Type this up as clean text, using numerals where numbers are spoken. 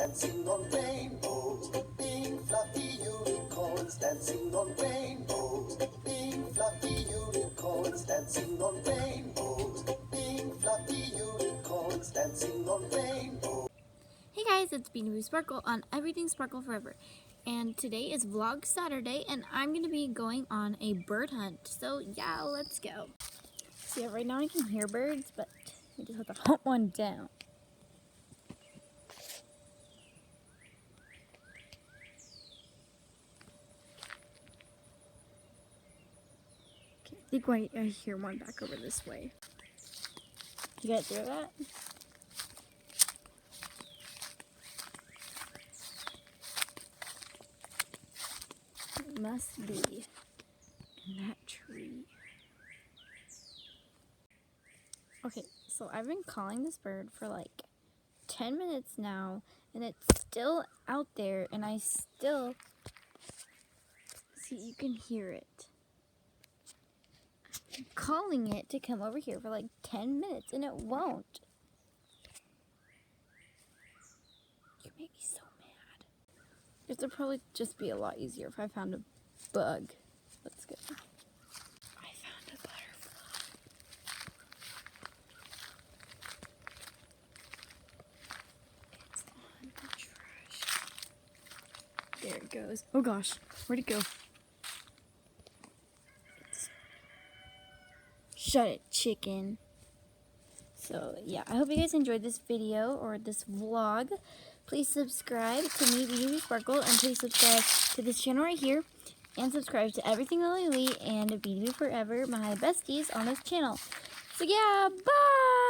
dancing on rainbows, pink fluffy unicorns, dancing on rainbows, pink fluffy unicorns, dancing on rainbows, pink fluffy unicorns, dancing on rainbows. Hey guys, it's Beanie Sparkle on Everything Sparkle Forever, and today is Vlog Saturday, and I'm going to be going on a bird hunt. So yeah, let's go. So yeah, right now I can hear birds, but we just have to hunt one down. Okay, I think I hear one back over this way. You guys hear that? It must be in that tree. Okay, so I've been calling this bird for like 10 minutes now, and it's still out there, and I still see, you can hear it. I'm calling it to come over here for like 10 minutes, and it won't. You make me so mad. This would probably just be a lot easier if I found a bug. Let's go. I found a butterfly. It's on the trash. There it goes. Oh gosh, where'd it go? Shut it, chicken. So yeah, I hope you guys enjoyed this video or this vlog. Please subscribe to me, Beanie Sparkle, and please subscribe to this channel right here, and subscribe to Everything Lily Lee and Beanie Forever, my besties on this channel. So yeah, bye!